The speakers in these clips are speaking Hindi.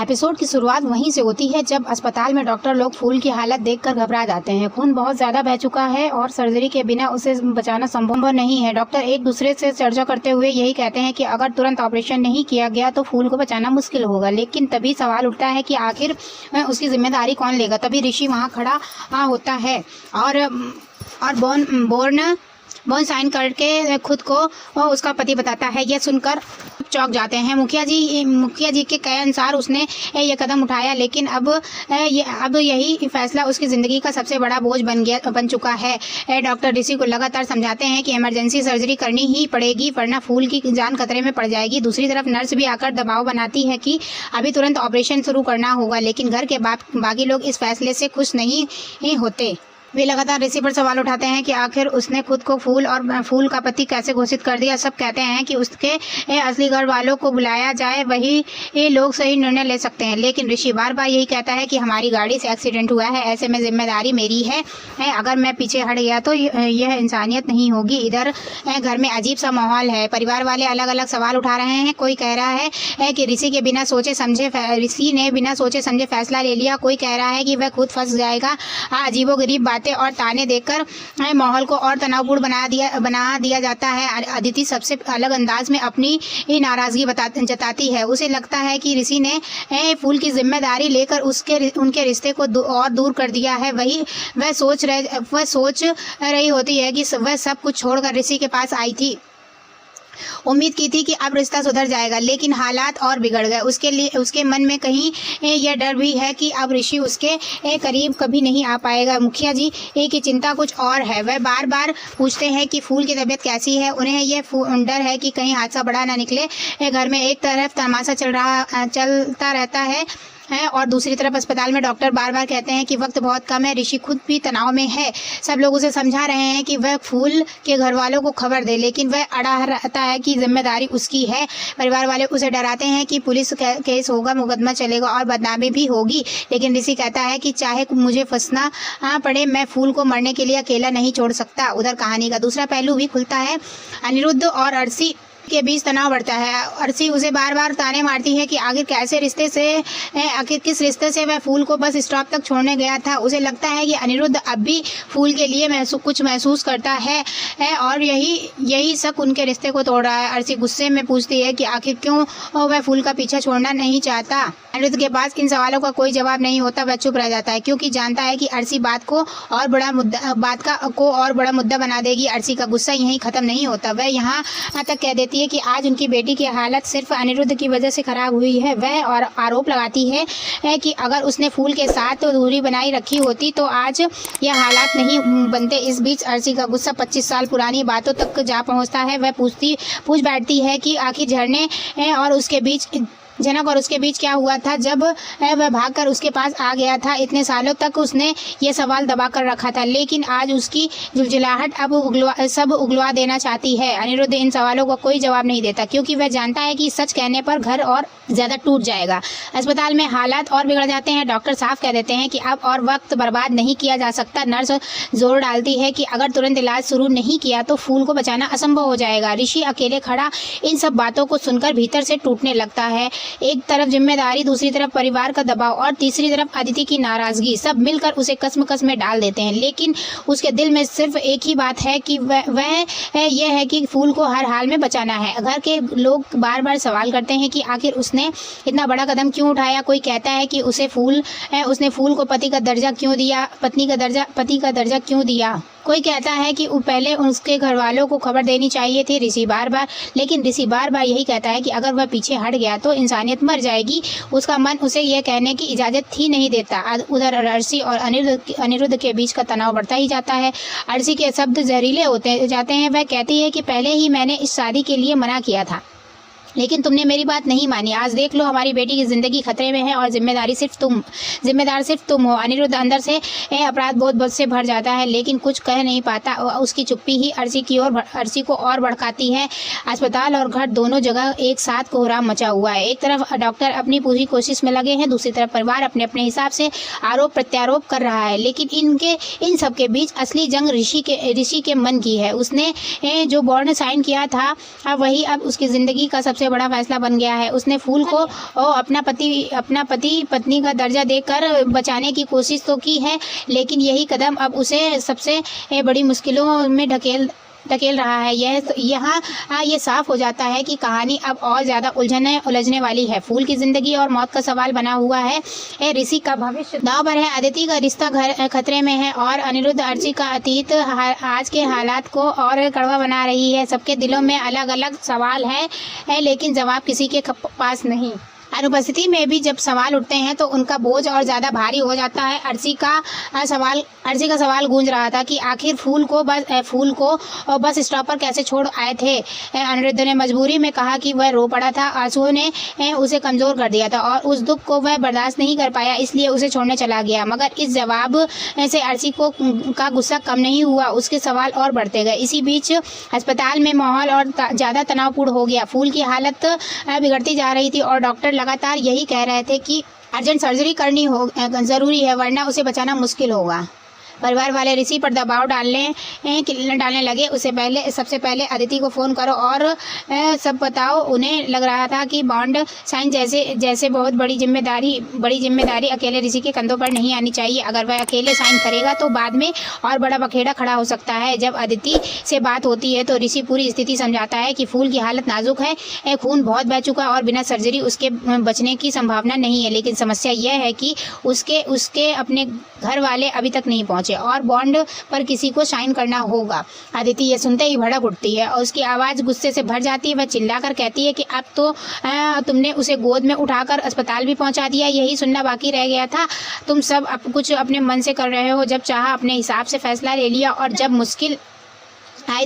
एपिसोड की शुरुआत वहीं से होती है जब अस्पताल में डॉक्टर लोग फूल की हालत देखकर घबरा जाते हैं। खून बहुत ज्यादा बह चुका है और सर्जरी के बिना उसे बचाना संभव नहीं है। डॉक्टर एक दूसरे से चर्चा करते हुए यही कहते हैं कि अगर तुरंत ऑपरेशन नहीं किया गया तो फूल को बचाना मुश्किल होगा। लेकिन तभी सवाल उठता है कि आखिर उसकी जिम्मेदारी कौन लेगा। तभी ऋषि वहाँ खड़ा होता है और बोर्न साइन करके खुद को उसका पति बताता है। यह सुनकर चौंक जाते हैं। मुखिया जी के कहे अनुसार उसने ये कदम उठाया, लेकिन अब यही फैसला उसकी ज़िंदगी का सबसे बड़ा बोझ बन चुका है। डॉक्टर ऋषि को लगातार समझाते हैं कि इमरजेंसी सर्जरी करनी ही पड़ेगी, वरना फूल की जान खतरे में पड़ जाएगी। दूसरी तरफ नर्स भी आकर दबाव बनाती है कि अभी तुरंत ऑपरेशन शुरू करना होगा, लेकिन घर के बाकी लोग इस फैसले से खुश नहीं होते। वे लगातार ऋषि पर सवाल उठाते हैं कि आखिर उसने खुद को फूल का पति कैसे घोषित कर दिया। सब कहते हैं कि उसके असली घर वालों को बुलाया जाए, वही लोग सही निर्णय ले सकते हैं। लेकिन ऋषि बार बार यही कहता है कि हमारी गाड़ी से एक्सीडेंट हुआ है, ऐसे में जिम्मेदारी मेरी है। अगर मैं पीछे हट गया तो यह इंसानियत नहीं होगी। इधर घर में अजीब सा माहौल है। परिवार वाले अलग अलग सवाल उठा रहे हैं। कोई कह रहा है कि ऋषि ने बिना सोचे समझे फैसला ले लिया। कोई कह रहा है कि वह खुद फंस जाएगा। अजीबोगरीब और ताने देकर माहौल को और तनावपूर्ण बना दिया जाता है। अदिति सबसे अलग अंदाज में अपनी नाराजगी जताती है। उसे लगता है कि ऋषि ने फूल की जिम्मेदारी लेकर उनके रिश्ते को और दूर कर दिया है। वह सोच रही होती है कि वह सब कुछ छोड़कर ऋषि के पास आई थी। उम्मीद की थी कि अब रिश्ता सुधर जाएगा, लेकिन हालात और बिगड़ गए। उसके मन में कहीं यह डर भी है कि अब ऋषि उसके करीब कभी नहीं आ पाएगा। मुखिया जी की चिंता कुछ और है। वह बार बार पूछते हैं कि फूल की तबीयत कैसी है। उन्हें यह डर है कि कहीं हादसा बड़ा ना निकले। घर में एक तरफ तमाशा चलता रहता है और दूसरी तरफ अस्पताल में डॉक्टर बार बार कहते हैं कि वक्त बहुत कम है। ऋषि खुद भी तनाव में है। सब लोग उसे समझा रहे हैं कि वह फूल के घर वालों को खबर दे, लेकिन वह अड़ा रहता है कि जिम्मेदारी उसकी है। परिवार वाले उसे डराते हैं कि पुलिस केस होगा, मुकदमा चलेगा और बदनामी भी होगी। लेकिन ऋषि कहता है कि चाहे मुझे फंसना पड़े, मैं फूल को मरने के लिए अकेला नहीं छोड़ सकता। उधर कहानी का दूसरा पहलू भी खुलता है। अनिरुद्ध और अर्शी के बीच तनाव बढ़ता है। अर्शी उसे बार बार ताने मारती है कि आखिर किस रिश्ते से वह फूल को बस स्टॉप तक छोड़ने गया था। उसे लगता है कि अनिरुद्ध अब भी फूल के लिए कुछ महसूस करता है और यही शक उनके रिश्ते को तोड़ रहा है। अर्शी गुस्से में पूछती है कि आखिर क्यों वह फूल का पीछा छोड़ना नहीं चाहता। अनिरुद्ध के पास इन सवालों का कोई जवाब नहीं होता। वह चुप रह जाता है क्योंकि जानता है कि अर्शी बात को और बड़ा मुद्दा बना देगी। अर्शी का गुस्सा यहीं खत्म नहीं होता। वह यहाँ तक कह देती है कि आज उनकी बेटी की हालत सिर्फ अनिरुद्ध की वजह से खराब हुई है। वह और आरोप लगाती है कि अगर उसने फूल के साथ दूरी बनाई रखी होती तो आज यह हालात नहीं बनते। इस बीच अर्शी का गुस्सा 25 साल पुरानी बातों तक जा पहुंचता है। वह पूछ बैठती है कि आखिर जनक और उसके बीच क्या हुआ था जब वह भागकर उसके पास आ गया था। इतने सालों तक उसने ये सवाल दबा कर रखा था, लेकिन आज उसकी झुलझुलाहट अब सब उगलवा देना चाहती है। अनिरुद्ध इन सवालों का कोई जवाब नहीं देता क्योंकि वह जानता है कि सच कहने पर घर और ज़्यादा टूट जाएगा। अस्पताल में हालात और बिगड़ जाते हैं। डॉक्टर साफ कह देते हैं कि अब और वक्त बर्बाद नहीं किया जा सकता। नर्स जोर डालती है कि अगर तुरंत इलाज शुरू नहीं किया तो फूल को बचाना असंभव हो जाएगा। ऋषि अकेले खड़ा इन सब बातों को सुनकर भीतर से टूटने लगता है। एक तरफ जिम्मेदारी, दूसरी तरफ परिवार का दबाव और तीसरी तरफ अदिति की नाराजगी, सब मिलकर उसे कसम में डाल देते हैं। लेकिन उसके दिल में सिर्फ एक ही बात है कि वह यह है कि फूल को हर हाल में बचाना है। घर के लोग बार बार सवाल करते हैं कि आखिर उसने इतना बड़ा कदम क्यों उठाया। कोई कहता है कि उसने फूल को पति का दर्जा क्यों दिया। कोई कहता है कि पहले उसके घर वालों को खबर देनी चाहिए थी। लेकिन ऋषि बार बार यही कहता है कि अगर वह पीछे हट गया तो इंसानियत मर जाएगी। उसका मन उसे यह कहने की इजाज़त ही नहीं देता। उधर अर्शी और अनिरुद्ध के बीच का तनाव बढ़ता ही जाता है। अर्शी के शब्द जहरीले होते जाते हैं। वह कहती है कि पहले ही मैंने इस शादी के लिए मना किया था, लेकिन तुमने मेरी बात नहीं मानी। आज देख लो, हमारी बेटी की ज़िंदगी खतरे में है और जिम्मेदार सिर्फ तुम हो। अनिरुद्ध अंदर से अपराध बोध से भर जाता है, लेकिन कुछ कह नहीं पाता। उसकी चुप्पी ही अर्शी को और भड़काती है। अस्पताल और घर दोनों जगह एक साथ कोहराम मचा हुआ है। एक तरफ डॉक्टर अपनी पूरी कोशिश में लगे हैं, दूसरी तरफ परिवार अपने अपने हिसाब से आरोप प्रत्यारोप कर रहा है। लेकिन इन सब के बीच असली जंग ऋषि के मन की है। उसने जो बॉन्ड साइन किया था वही अब उसकी ज़िंदगी का सबसे सबसे बड़ा फैसला बन गया है। उसने फूल को अपना पति पत्नी का दर्जा देकर बचाने की कोशिश तो की है, लेकिन यही कदम अब उसे सबसे बड़ी मुश्किलों में ढकेल रहा है। यहाँ ये साफ हो जाता है कि कहानी अब और ज़्यादा उलझने वाली है। फूल की ज़िंदगी और मौत का सवाल बना हुआ है। ऋषि का भविष्य दांव पर है, अदिति का रिश्ता खतरे में है और अनिरुद्ध अर्ची का अतीत आज के हालात को और कड़वा बना रही है। सबके दिलों में अलग अलग सवाल है लेकिन जवाब किसी के पास नहीं। अनुपस्थिति में भी जब सवाल उठते हैं तो उनका बोझ और ज़्यादा भारी हो जाता है। अर्ची का सवाल गूंज रहा था कि आखिर फूल को बस स्टॉप पर कैसे छोड़ आए थे। अनिरुद्ध ने मजबूरी में कहा कि वह रो पड़ा था। आंसुओं ने उसे कमज़ोर कर दिया था और उस दुख को वह बर्दाश्त नहीं कर पाया, इसलिए उसे छोड़ने चला गया। मगर इस जवाब से अर्ची का गुस्सा कम नहीं हुआ, उसके सवाल और बढ़ते गए। इसी बीच अस्पताल में माहौल और ज़्यादा तनावपूर्ण हो गया। फूल की हालत बिगड़ती जा रही थी और डॉक्टर लगातार यही कह रहे थे कि अर्जेंट सर्जरी करनी ज़रूरी है, वरना उसे बचाना मुश्किल होगा। परिवार वाले ऋषि पर दबाव डालने लगे। सबसे पहले अदिति को फ़ोन करो और सब बताओ। उन्हें लग रहा था कि बॉन्ड साइन जैसे बहुत बड़ी जिम्मेदारी अकेले ऋषि के कंधों पर नहीं आनी चाहिए। अगर वह अकेले साइन करेगा तो बाद में और बड़ा बखेड़ा खड़ा हो सकता है। जब अदिति से बात होती है तो ऋषि पूरी स्थिति समझाता है कि फूल की हालत नाजुक है, खून बहुत बह चुका और बिना सर्जरी उसके बचने की संभावना नहीं है। लेकिन समस्या यह है कि उसके अपने घर वाले अभी तक नहीं पहुँचे और बॉन्ड पर किसी को साइन करना होगा। अदिति ये सुनते ही भड़क उठती है और उसकी आवाज़ गुस्से से भर जाती है। वह चिल्लाकर कहती है कि अब तो तुमने उसे गोद में उठाकर अस्पताल भी पहुंचा दिया, यही सुनना बाकी रह गया था। तुम सब कुछ अपने मन से कर रहे हो, जब चाहा अपने हिसाब से फैसला ले लिया और जब मुश्किल आई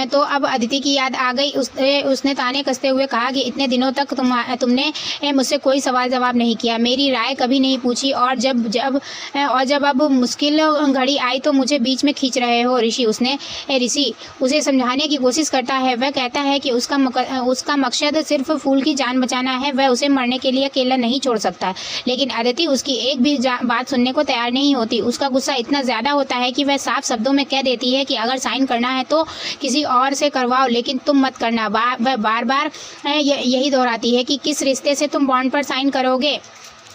तो अब अदिति की याद आ गई। उसने ताने कसते हुए कहा कि इतने दिनों तक तुमने मुझसे कोई सवाल जवाब नहीं किया, मेरी राय कभी नहीं पूछी और जब अब मुश्किल घड़ी आई तो मुझे बीच में खींच रहे हो। ऋषि उसे समझाने की कोशिश करता है। वह कहता है कि उसका मकसद सिर्फ फूल की जान बचाना है, वह उसे मरने के लिए अकेला नहीं छोड़ सकता। लेकिन अदिति उसकी एक भी बात सुनने को तैयार नहीं होती। उसका गुस्सा इतना ज़्यादा होता है कि वह साफ शब्दों में कह देती है कि अगर साइन करना है तो किसी और से करवाओ, लेकिन तुम मत करना। वह बार बार यही दोहराती है कि किस रिश्ते से तुम बॉन्ड पर साइन करोगे।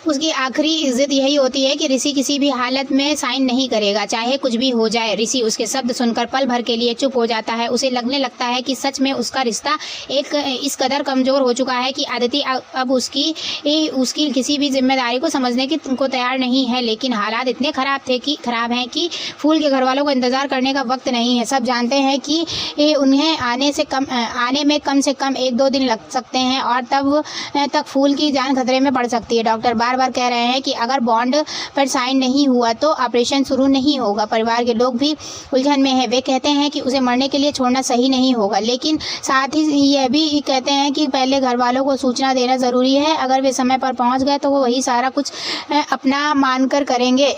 उसकी आखिरी जिद यही होती है कि ऋषि किसी भी हालत में साइन नहीं करेगा, चाहे कुछ भी हो जाए। ऋषि उसके शब्द सुनकर पल भर के लिए चुप हो जाता है। उसे लगने लगता है कि सच में उसका रिश्ता इस कदर कमज़ोर हो चुका है कि अदिति अब उसकी किसी भी जिम्मेदारी को समझने को तैयार नहीं है। लेकिन हालात इतने खराब हैं कि फूल के घर वालों को इंतज़ार करने का वक्त नहीं है। सब जानते हैं कि उन्हें आने में कम से कम 1-2 दिन लग सकते हैं और तब तक फूल की जान खतरे में पड़ सकती है। डॉक्टर बार बार कह रहे हैं कि अगर बॉन्ड पर साइन नहीं हुआ तो ऑपरेशन शुरू नहीं होगा। परिवार के लोग भी उलझन में हैं। वे कहते हैं कि उसे मरने के लिए छोड़ना सही नहीं होगा, लेकिन साथ ही यह भी कहते हैं कि पहले घर वालों को सूचना देना ज़रूरी है। अगर वे समय पर पहुंच गए तो वो वही सारा कुछ अपना मानकर करेंगे।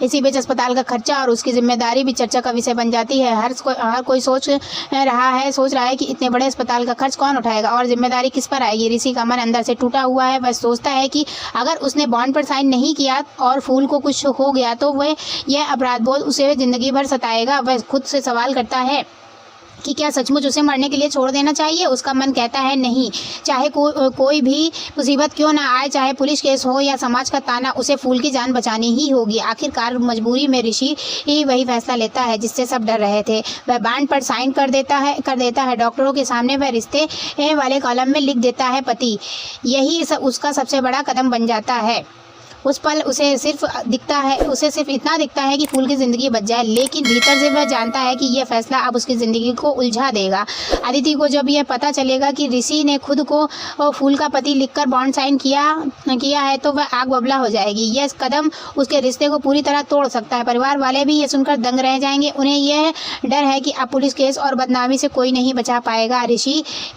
इसी बीच अस्पताल का खर्चा और उसकी जिम्मेदारी भी चर्चा का विषय बन जाती है। हर कोई सोच रहा है कि इतने बड़े अस्पताल का खर्च कौन उठाएगा और जिम्मेदारी किस पर आएगी। ऋषि का मन अंदर से टूटा हुआ है। वह सोचता है कि अगर उसने बॉन्ड पर साइन नहीं किया और फूल को कुछ हो गया तो यह अपराध बोध उसे जिंदगी भर सताएगा। वह खुद से सवाल करता है कि क्या सचमुच उसे मरने के लिए छोड़ देना चाहिए। उसका मन कहता है नहीं, चाहे कोई भी मुसीबत क्यों ना आए, चाहे पुलिस केस हो या समाज का ताना, उसे फूल की जान बचानी ही होगी। आखिरकार मजबूरी में ऋषि ही वही फैसला लेता है जिससे सब डर रहे थे। वह बॉन्ड पर साइन कर देता है। डॉक्टरों के सामने वह रिश्ते वाले कॉलम में लिख देता है पति। यही उसका सबसे बड़ा कदम बन जाता है। उस पल उसे सिर्फ इतना दिखता है कि फूल की ज़िंदगी बच जाए, लेकिन भीतर से वह जानता है कि यह फैसला अब उसकी ज़िंदगी को उलझा देगा। अदिति को जब यह पता चलेगा कि ऋषि ने खुद को फूल का पति लिखकर बॉन्ड साइन किया है तो वह आग बबला हो जाएगी। यह कदम उसके रिश्ते को पूरी तरह तोड़ सकता है। परिवार वाले भी ये सुनकर दंग रह जाएंगे। उन्हें यह डर है कि अब पुलिस केस और बदनामी से कोई नहीं बचा पाएगा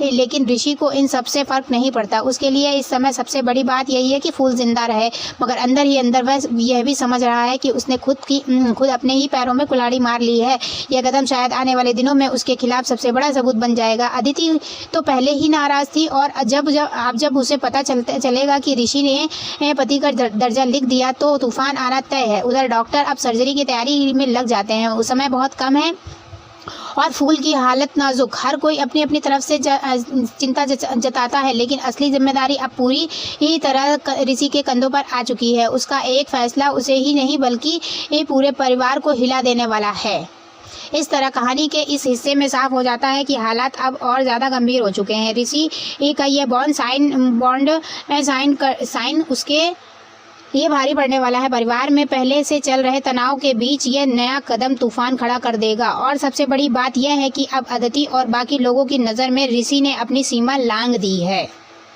लेकिन ऋषि को इन सबसे फ़र्क नहीं पड़ता। उसके लिए इस समय सबसे बड़ी बात यही है कि फूल जिंदा रहे। मगर अंदर ही अंदर वह यह भी समझ रहा है कि उसने खुद अपने ही पैरों में कुल्हाड़ी मार ली है। यह कदम शायद आने वाले दिनों में उसके खिलाफ सबसे बड़ा सबूत बन जाएगा। अदिति तो पहले ही नाराज थी और जब उसे पता चलेगा कि ऋषि ने पति का दर्जा लिख दिया तो तूफान आना तय है। उधर डॉक्टर अब सर्जरी की तैयारी में लग जाते हैं। उस समय बहुत कम है और फूल की हालत नाजुक। हर कोई अपनी अपनी तरफ से चिंता जताता है, लेकिन असली जिम्मेदारी अब पूरी ही तरह ऋषि के कंधों पर आ चुकी है। उसका एक फैसला उसे ही नहीं बल्कि पूरे परिवार को हिला देने वाला है। इस तरह कहानी के इस हिस्से में साफ हो जाता है कि हालात अब और ज़्यादा गंभीर हो चुके हैं। ऋषि का ये बॉन्ड साइन उसके ये भारी पड़ने वाला है। परिवार में पहले से चल रहे तनाव के बीच ये नया कदम तूफान खड़ा कर देगा। और सबसे बड़ी बात यह है कि अब अदिति और बाकी लोगों की नज़र में ऋषि ने अपनी सीमा लांघ दी है।